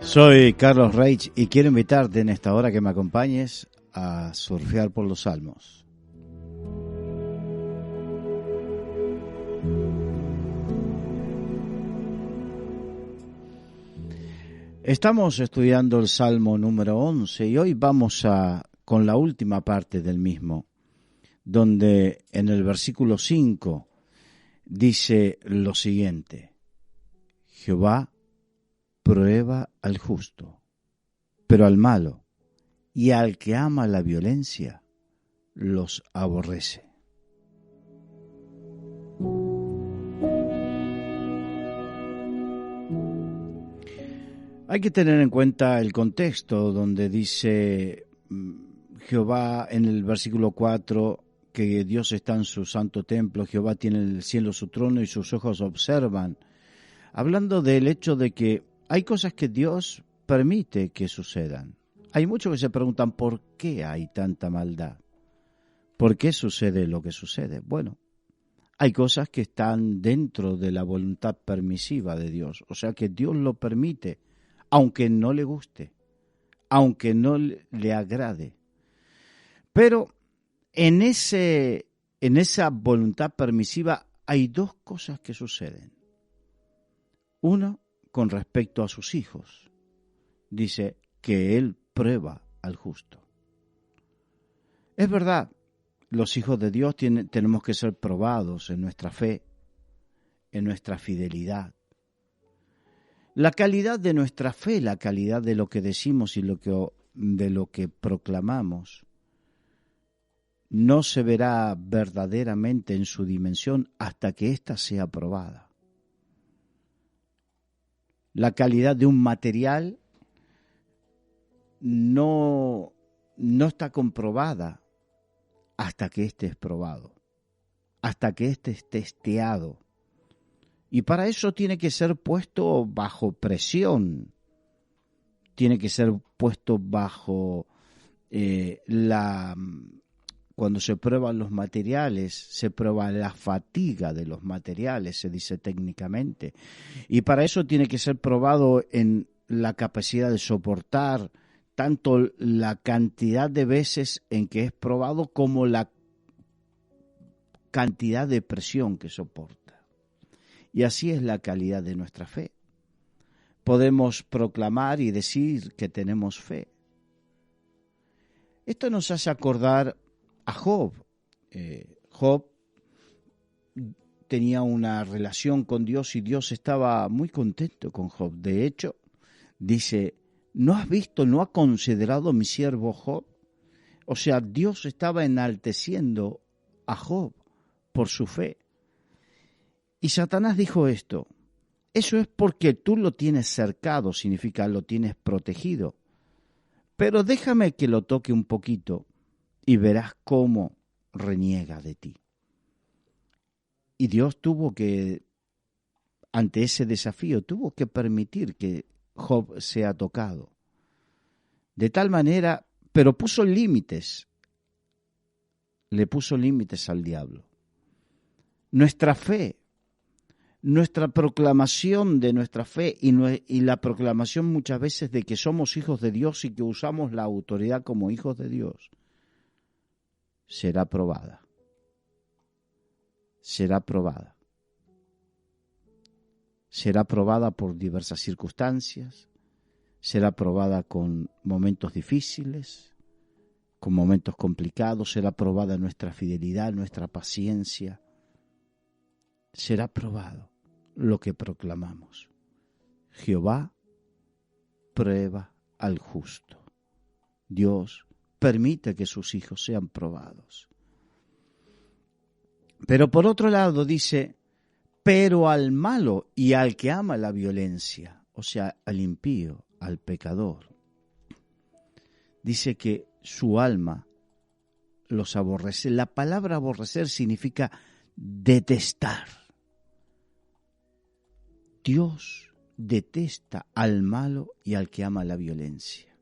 Soy Carlos Reich y quiero invitarte en esta hora que me acompañes a surfear por los Salmos. Estamos estudiando el Salmo número 11 y hoy vamos con la última parte del mismo, donde en el versículo 5 dice lo siguiente: Jehová prueba al justo, pero al malo y al que ama la violencia los aborrece. Hay que tener en cuenta el contexto donde dice Jehová en el versículo 4 que Dios está en su santo templo, Jehová tiene en el cielo su trono y sus ojos observan, hablando del hecho de que hay cosas que Dios permite que sucedan. Hay muchos que se preguntan ¿por qué hay tanta maldad? ¿Por qué sucede lo que sucede? Bueno, hay cosas que están dentro de la voluntad permisiva de Dios, o sea que Dios lo permite, aunque no le guste, aunque no le agrade. Pero en esa voluntad permisiva hay dos cosas que suceden. Uno, con respecto a sus hijos, dice que Él prueba al justo. Es verdad, los hijos de Dios tenemos que ser probados en nuestra fe, en nuestra fidelidad. La calidad de nuestra fe, la calidad de lo que decimos y de lo que proclamamos, no se verá verdaderamente en su dimensión hasta que ésta sea probada. La calidad de un material no está comprobada hasta que éste es probado, hasta que éste es testeado. Y para eso tiene que ser puesto bajo presión, tiene que ser puesto bajo cuando se prueban los materiales, se prueba la fatiga de los materiales, se dice técnicamente. Y para eso tiene que ser probado en la capacidad de soportar tanto la cantidad de veces en que es probado como la cantidad de presión que soporta. Y así es la calidad de nuestra fe. Podemos proclamar y decir que tenemos fe. Esto nos hace acordar a Job. Job tenía una relación con Dios y Dios estaba muy contento con Job. De hecho, dice, ¿no has visto, no ha considerado mi siervo Job? O sea, Dios estaba enalteciendo a Job por su fe. Y Satanás dijo esto: eso es porque tú lo tienes cercado, significa lo tienes protegido. Pero déjame que lo toque un poquito y verás cómo reniega de ti. Y Dios ante ese desafío, tuvo que permitir que Job sea tocado. De tal manera, pero puso límites, le puso límites al diablo. Nuestra fe, nuestra proclamación de nuestra fe y la proclamación muchas veces de que somos hijos de Dios y que usamos la autoridad como hijos de Dios, será probada. Será probada. Será probada por diversas circunstancias, será probada con momentos difíciles, con momentos complicados, será probada nuestra fidelidad, nuestra paciencia. Será probado lo que proclamamos. Jehová prueba al justo. Dios permite que sus hijos sean probados. Pero por otro lado dice, pero al malo y al que ama la violencia, o sea, al impío, al pecador, dice que su alma los aborrece. La palabra aborrecer significa detestar. Dios detesta al malo y al que ama la violencia,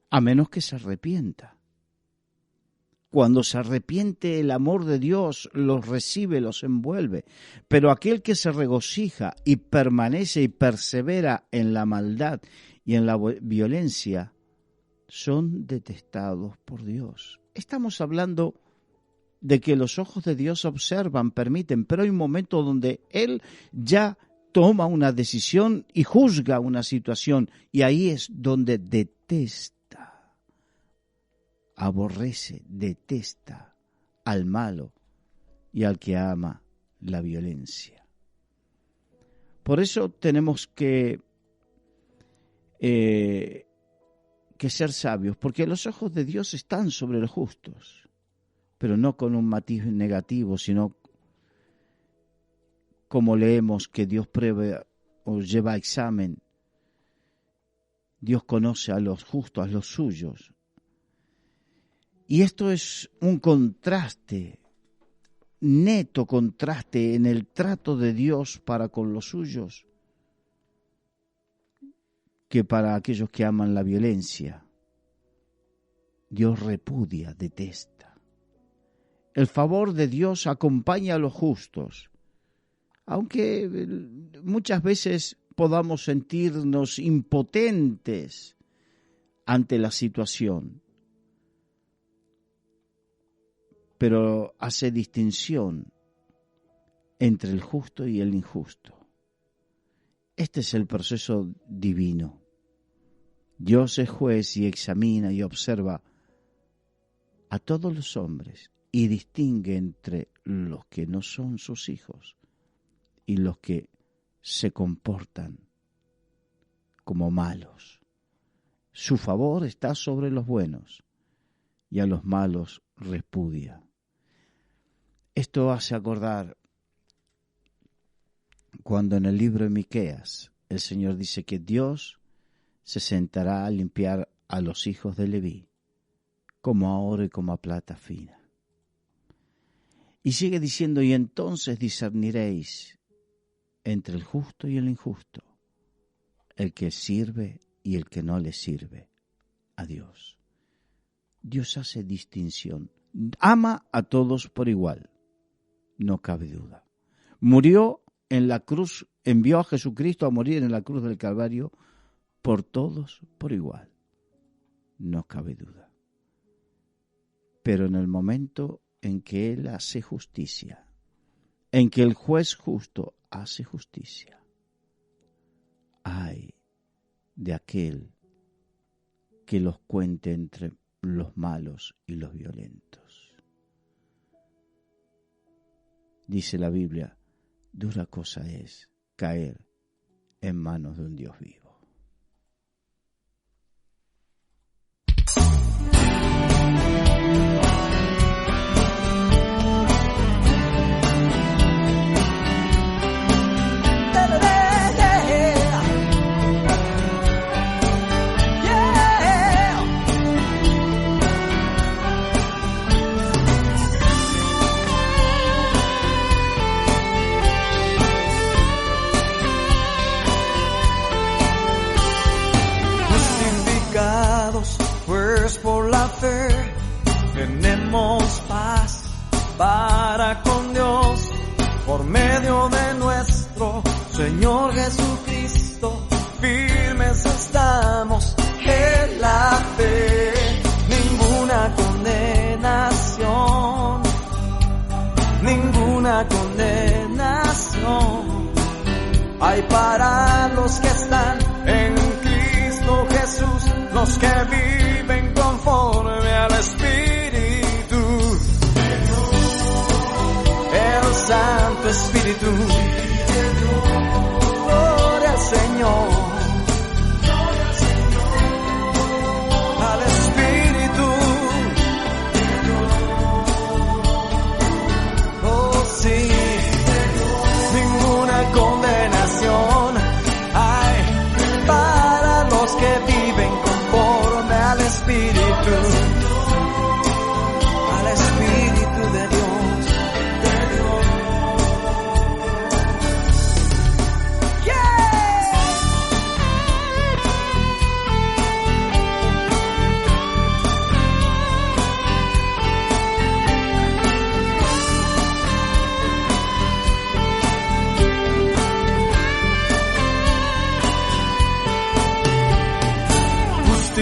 a menos que se arrepienta. Cuando se arrepiente, el amor de Dios los recibe, los envuelve. Pero aquel que se regocija y permanece y persevera en la maldad y en la violencia, son detestados por Dios. Estamos hablando de que los ojos de Dios observan, permiten, pero hay un momento donde Él ya toma una decisión y juzga una situación, y ahí es donde detesta, aborrece, detesta al malo y al que ama la violencia. Por eso tenemos que ser sabios, porque los ojos de Dios están sobre los justos, pero no con un matiz negativo, sino como leemos que Dios prueba o lleva a examen. Dios conoce a los justos, a los suyos. Y esto es un contraste, neto contraste en el trato de Dios para con los suyos, que para aquellos que aman la violencia. Dios repudia, detesta. El favor de Dios acompaña a los justos, aunque muchas veces podamos sentirnos impotentes ante la situación, pero hace distinción entre el justo y el injusto. Este es el proceso divino. Dios es juez y examina y observa a todos los hombres y distingue entre los que no son sus hijos y los que se comportan como malos. Su favor está sobre los buenos y a los malos repudia. Esto hace acordar cuando en el libro de Miqueas el Señor dice que Dios se sentará a limpiar a los hijos de Leví, como a oro y como a plata fina. Y sigue diciendo, y entonces discerniréis entre el justo y el injusto, el que sirve y el que no le sirve a Dios. Dios hace distinción, ama a todos por igual, no cabe duda. Murió en la cruz, envió a Jesucristo a morir en la cruz del Calvario por todos por igual, no cabe duda. Pero en el momento en que Él hace justicia, en que el juez justo hace justicia, ay de aquel que los cuente entre los malos y los violentos. Dice la Biblia, dura cosa es caer en manos de un Dios vivo. Por la fe tenemos paz para con Dios por medio de nuestro Señor Jesucristo. Firmes estamos en la fe, ninguna condenación hay para los que están en Cristo Jesús, los que viven conforme al Espíritu, el Santo Espíritu. Gloria al Señor, al Espíritu. Oh sí, ninguna condenación hay para los que viven conforme al Espíritu, al Espíritu de Dios.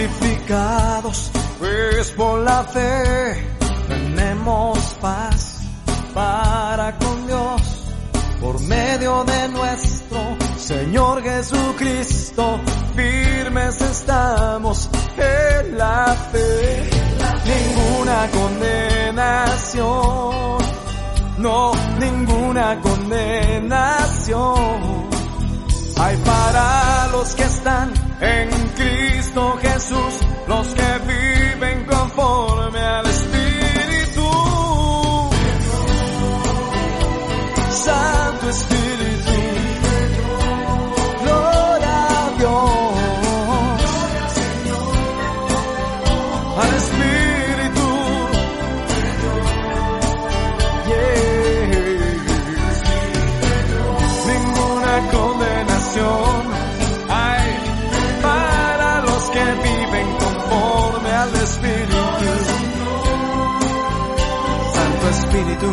justificados, pues por la fe tenemos paz para con Dios, por medio de nuestro Señor Jesucristo. Firmes estamos en la fe, ninguna condenación, no, ninguna condenación hay para los que están en Cristo Jesús, los que viven conforme al Espíritu. Santo Espíritu, gloria a Dios, al Espíritu, ninguna condenación hay para los que viven conforme al Espíritu. Santo Espíritu,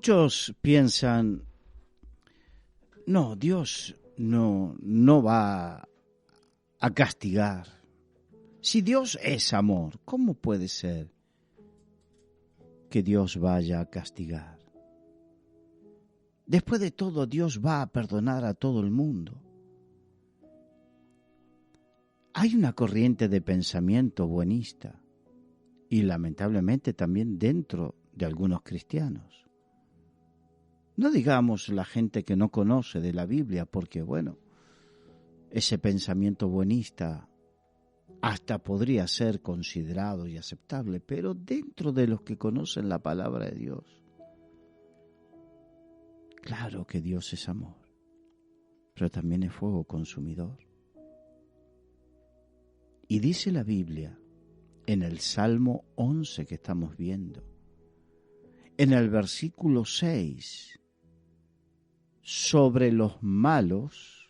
muchos piensan, no, Dios no va a castigar. Si Dios es amor, ¿cómo puede ser que Dios vaya a castigar? Después de todo, Dios va a perdonar a todo el mundo. Hay una corriente de pensamiento buenista y lamentablemente también dentro de algunos cristianos. No digamos la gente que no conoce de la Biblia, porque bueno, ese pensamiento buenista hasta podría ser considerado y aceptable, pero dentro de los que conocen la palabra de Dios, claro que Dios es amor, pero también es fuego consumidor. Y dice la Biblia en el Salmo 11 que estamos viendo, en el versículo 6, sobre los malos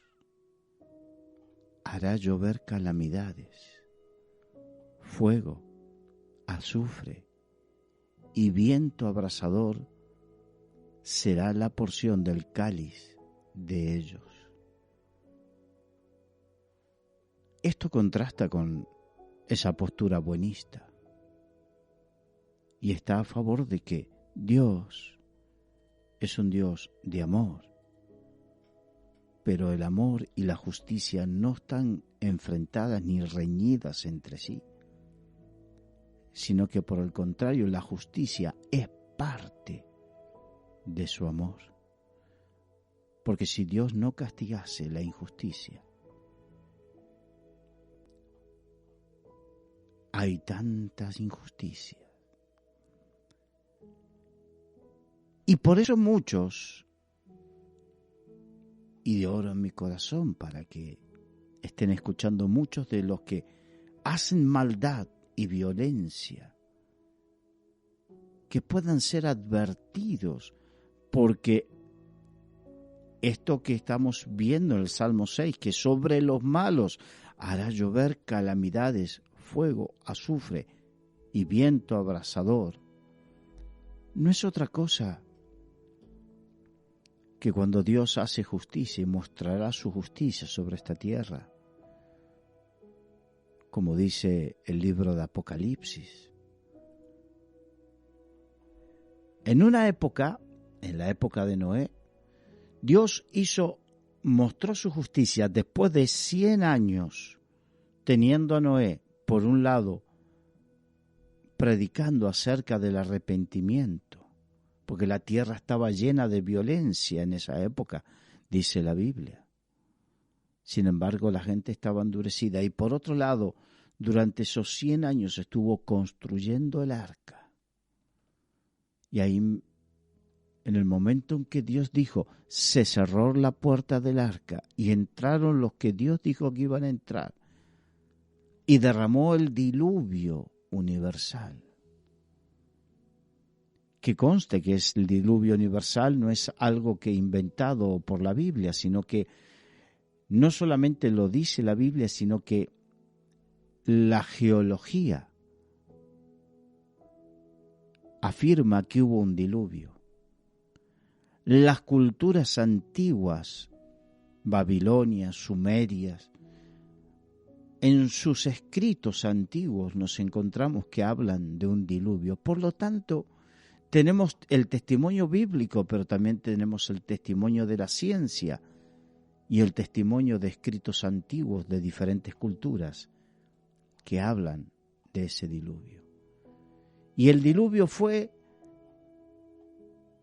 hará llover calamidades, fuego, azufre y viento abrasador será la porción del cáliz de ellos. Esto contrasta con esa postura buenista y está a favor de que Dios es un Dios de amor, pero el amor y la justicia no están enfrentadas ni reñidas entre sí, sino que por el contrario la justicia es parte de su amor. Porque si Dios no castigase la injusticia, hay tantas injusticias. Y por eso muchos, y de oro en mi corazón para que estén escuchando muchos de los que hacen maldad y violencia, que puedan ser advertidos, porque esto que estamos viendo en el Salmo 6, que sobre los malos hará llover calamidades, fuego, azufre y viento abrasador, no es otra cosa que cuando Dios hace justicia y mostrará su justicia sobre esta tierra, como dice el libro de Apocalipsis. En una época, en la época de Noé, Dios mostró su justicia después de 100 años, teniendo a Noé, por un lado, predicando acerca del arrepentimiento, porque la tierra estaba llena de violencia en esa época, dice la Biblia. Sin embargo, la gente estaba endurecida. Y por otro lado, durante esos 100 años estuvo construyendo el arca. Y ahí, en el momento en que Dios dijo, se cerró la puerta del arca y entraron los que Dios dijo que iban a entrar, y derramó el diluvio universal. Que conste que el diluvio universal no es algo que inventado por la Biblia, sino que no solamente lo dice la Biblia, sino que la geología afirma que hubo un diluvio. Las culturas antiguas, babilonias, sumerias, en sus escritos antiguos nos encontramos que hablan de un diluvio. Por lo tanto, tenemos el testimonio bíblico, pero también tenemos el testimonio de la ciencia y el testimonio de escritos antiguos de diferentes culturas que hablan de ese diluvio. Y el diluvio fue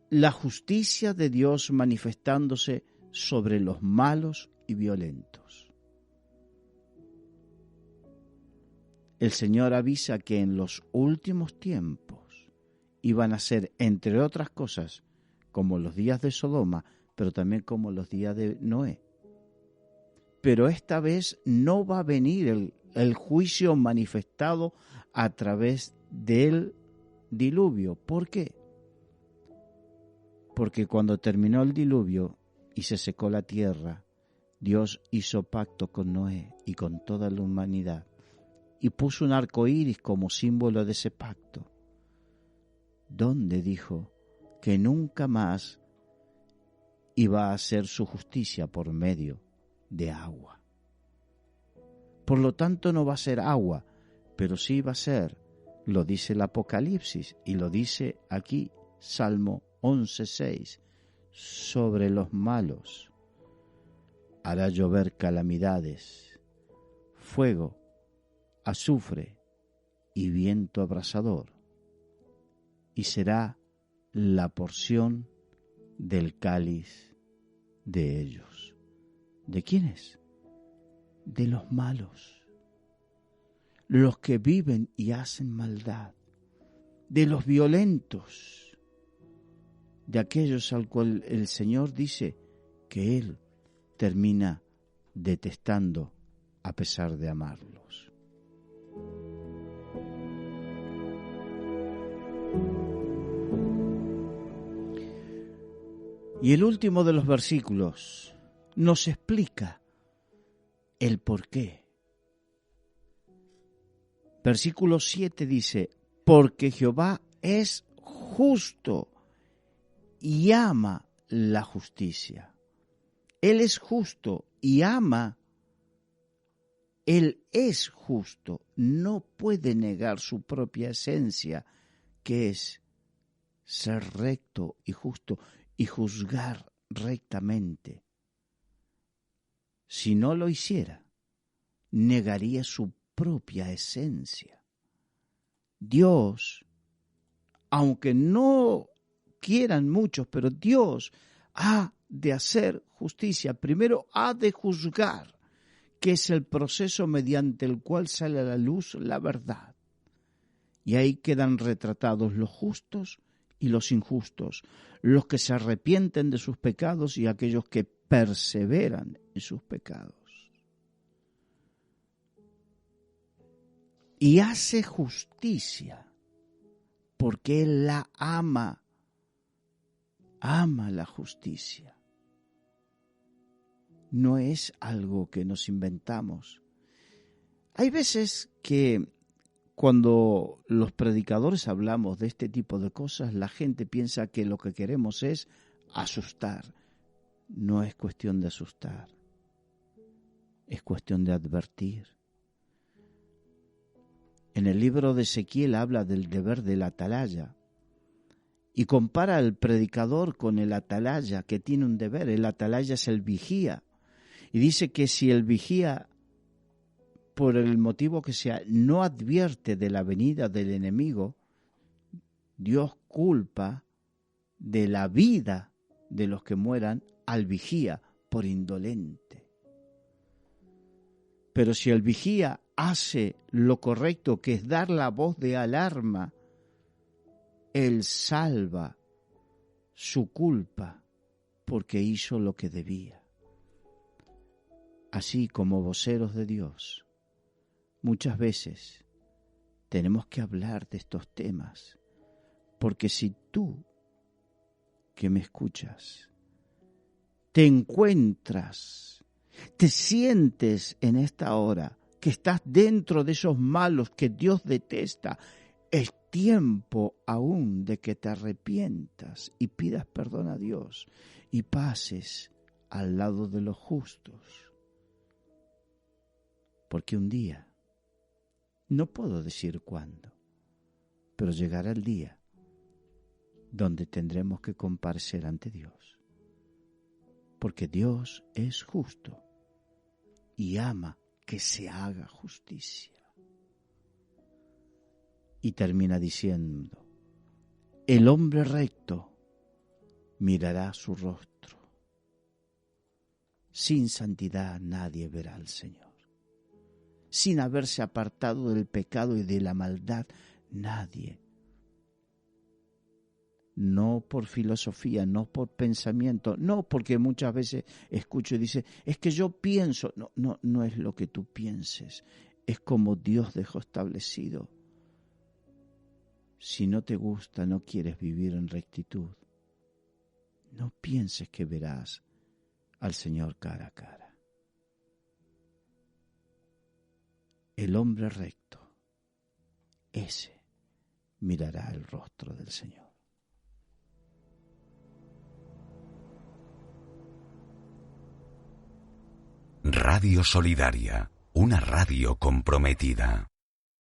la justicia de Dios manifestándose sobre los malos y violentos. El Señor avisa que en los últimos tiempos iban a ser, entre otras cosas, como los días de Sodoma, pero también como los días de Noé. Pero esta vez no va a venir el juicio manifestado a través del diluvio. ¿Por qué? Porque cuando terminó el diluvio y se secó la tierra, Dios hizo pacto con Noé y con toda la humanidad y puso un arco iris como símbolo de ese pacto, donde dijo que nunca más iba a hacer su justicia por medio de agua. Por lo tanto, no va a ser agua, pero sí va a ser, lo dice el Apocalipsis y lo dice aquí Salmo 11:6, sobre los malos hará llover calamidades, fuego, azufre y viento abrasador, y será la porción del cáliz de ellos. ¿De quiénes? De los malos, los que viven y hacen maldad, de los violentos, de aquellos al cual el Señor dice que Él termina detestando a pesar de amarlos. Y el último de los versículos nos explica el por qué. Versículo 7 dice, porque Jehová es justo y ama la justicia. Él es justo y ama. Él es justo, no puede negar su propia esencia, que es ser recto y justo y juzgar rectamente. Si no lo hiciera, negaría su propia esencia. Dios, aunque no quieran muchos, pero Dios ha de hacer justicia. Primero ha de juzgar, que es el proceso mediante el cual sale a la luz la verdad. Y ahí quedan retratados los justos y los injustos, los que se arrepienten de sus pecados y aquellos que perseveran en sus pecados. Y hace justicia porque Él la ama la justicia. no es algo que nos inventamos. Hay veces que cuando los predicadores hablamos de este tipo de cosas, la gente piensa que lo que queremos es asustar. No es cuestión de asustar, es cuestión de advertir. En el libro de Ezequiel habla del deber del atalaya y compara al predicador con el atalaya que tiene un deber. El atalaya es el vigía y dice que si el vigía, por el motivo que sea, no advierte de la venida del enemigo, Dios culpa de la vida de los que mueran al vigía por indolente. Pero si el vigía hace lo correcto, que es dar la voz de alarma, él salva su culpa porque hizo lo que debía. Así como voceros de Dios, muchas veces tenemos que hablar de estos temas, porque si tú, que me escuchas, te encuentras, te sientes en esta hora que estás dentro de esos malos que Dios detesta, es tiempo aún de que te arrepientas y pidas perdón a Dios y pases al lado de los justos. Porque un día, no puedo decir cuándo, pero llegará el día donde tendremos que comparecer ante Dios. Porque Dios es justo y ama que se haga justicia. Y termina diciendo, el hombre recto mirará su rostro. Sin santidad nadie verá al Señor. Sin haberse apartado del pecado y de la maldad, nadie. No por filosofía, no por pensamiento, no porque muchas veces escucho y dice, es que yo pienso. No es lo que tú pienses, es como Dios dejó establecido. Si no te gusta, no quieres vivir en rectitud, no pienses que verás al Señor cara a cara. El hombre recto, ese mirará el rostro del Señor. Radio Solidaria, una radio comprometida.